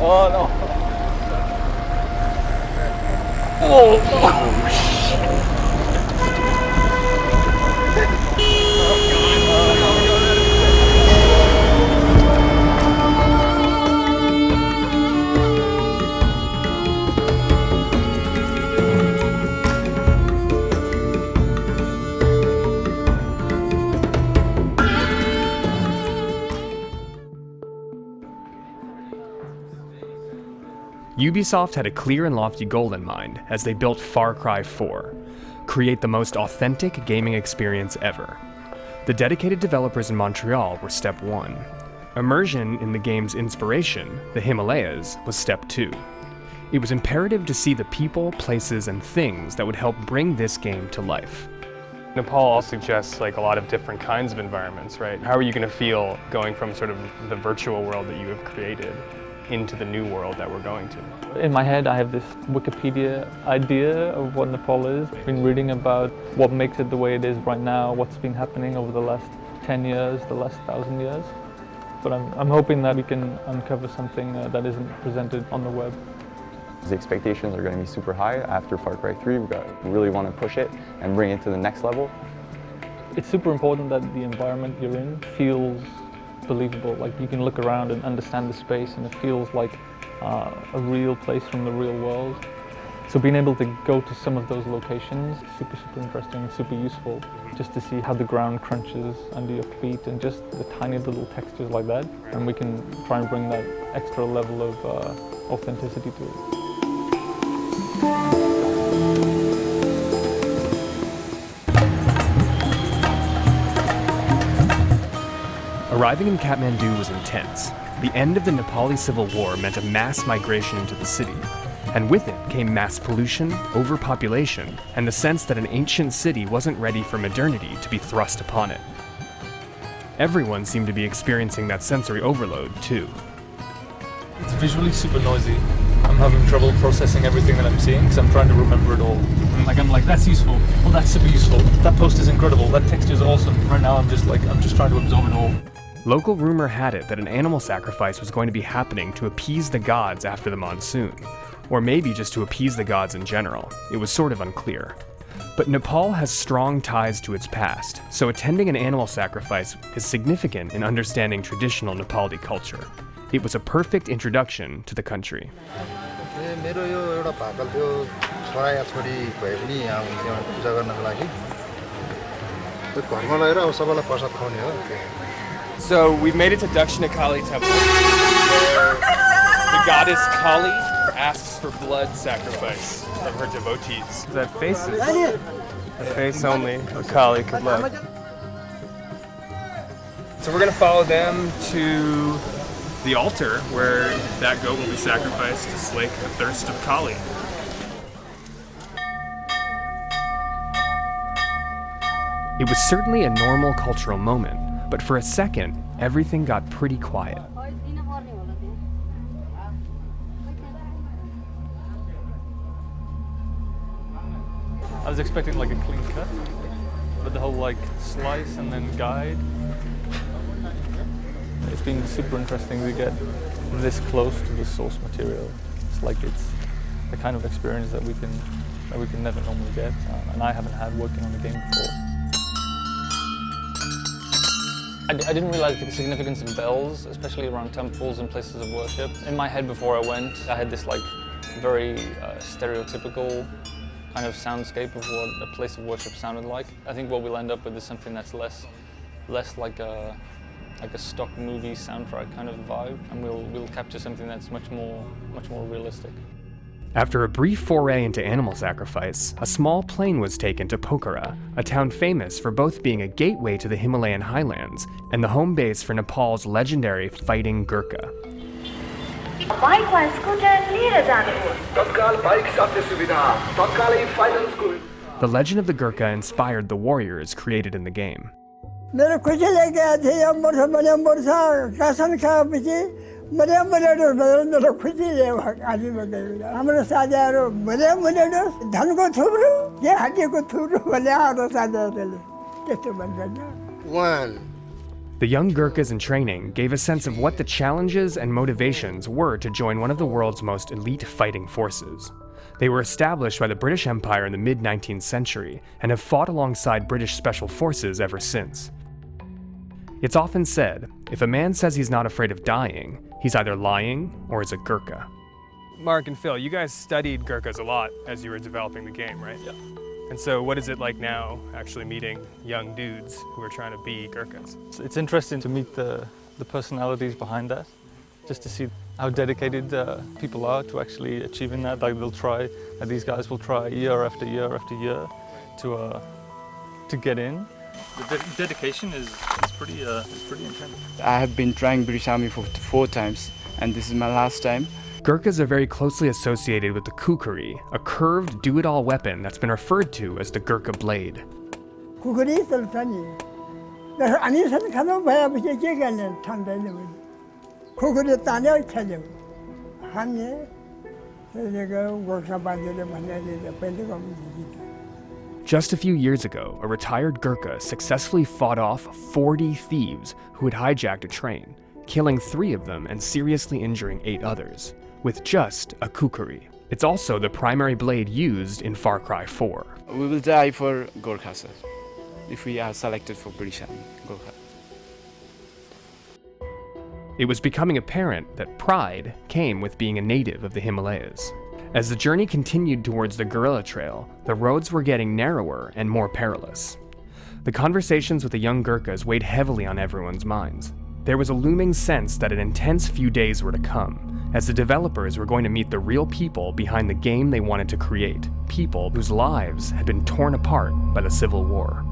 Oh no. Oh. Ubisoft had a clear and lofty goal in mind as they built Far Cry 4, create the most authentic gaming experience ever. The dedicated developers in Montreal were step one. Immersion in the game's inspiration, the Himalayas, was step two. It was imperative to see the people, places, and things that would help bring this game to life. Nepal also suggests like a lot of different kinds of environments, right? How are you going to feel going from sort of the virtual world that you have created into the new world that we're going to? In my head, I have this Wikipedia idea of what Nepal is. I've been reading about what makes it the way it is right now, what's been happening over the last 10 years, the last 1,000 years. But I'm hoping that we can uncover something that isn't presented on the web. The expectations are going to be super high after Far Cry 3. We really want to push it and bring it to the next level. It's super important that the environment you're in feels believable. Like you can look around and understand the space and it feels like a real place from the real world. So being able to go to some of those locations, super interesting, super useful, just to see how the ground crunches under your feet and just the tiny little textures like that. And we can try and bring that extra level of authenticity to it. Arriving in Kathmandu was intense. The end of the Nepali Civil War meant a mass migration into the city, and with it came mass pollution, overpopulation, and the sense that an ancient city wasn't ready for modernity to be thrust upon it. Everyone seemed to be experiencing that sensory overload, too. It's visually super noisy. I'm having trouble processing everything that I'm seeing because I'm trying to remember it all. I'm like, that's useful. Oh, that's super useful. That post is incredible. That texture is awesome. Right now, I'm just trying to absorb it all. Local rumor had it that an animal sacrifice was going to be happening to appease the gods after the monsoon, or maybe just to appease the gods in general. It was sort of unclear. But Nepal has strong ties to its past, so attending an animal sacrifice is significant in understanding traditional Nepali culture. It was a perfect introduction to the country. So we've made it to Dakshina Kali Temple, where the goddess Kali asks for blood sacrifice from her devotees. That face is the face only a Kali could love. So we're gonna follow them to the altar where that goat will be sacrificed to slake the thirst of Kali. It was certainly a normal cultural moment, but for a second, everything got pretty quiet. I was expecting like a clean cut, but the whole like slice and then guide. It's been super interesting to get this close to the source material. It's like it's the kind of experience that we can never normally get, and I haven't had working on the game before. I didn't realize the significance of bells, especially around temples and places of worship. In my head before I went, I had this like very stereotypical kind of soundscape of what a place of worship sounded like. I think what we'll end up with is something that's less like a stock movie soundtrack kind of vibe, and we'll capture something that's much more realistic. After a brief foray into animal sacrifice, a small plane was taken to Pokhara, a town famous for both being a gateway to the Himalayan highlands and the home base for Nepal's legendary fighting Gurkha. The legend of the Gurkha inspired the warriors created in the game. One, The young Gurkhas in training gave a sense of what the challenges and motivations were to join one of the world's most elite fighting forces. They were established by the British Empire in the mid-19th century and have fought alongside British special forces ever since. It's often said, if a man says he's not afraid of dying, he's either lying or is a Gurkha. Mark and Phil, you guys studied Gurkhas a lot as you were developing the game, right? Yeah. And so what is it like now actually meeting young dudes who are trying to be Gurkhas? It's interesting to meet the personalities behind that, just to see how dedicated people are to actually achieving that. Like these guys will try year after year after year to get in. The dedication is pretty intense. I have been trying British Army for 4 times, and this is my last time. Gurkhas are very closely associated with the kukri, a curved do-it-all weapon that's been referred to as the Gurkha blade. Just a few years ago, a retired Gurkha successfully fought off 40 thieves who had hijacked a train, killing 3 of them and seriously injuring 8 others, with just a kukri. It's also the primary blade used in Far Cry 4. We will die for Gorkha, sir, if we are selected for British Army, Gorkha. It was becoming apparent that pride came with being a native of the Himalayas. As the journey continued towards the guerrilla trail, the roads were getting narrower and more perilous. The conversations with the young Gurkhas weighed heavily on everyone's minds. There was a looming sense that an intense few days were to come, as the developers were going to meet the real people behind the game they wanted to create, people whose lives had been torn apart by the Civil War.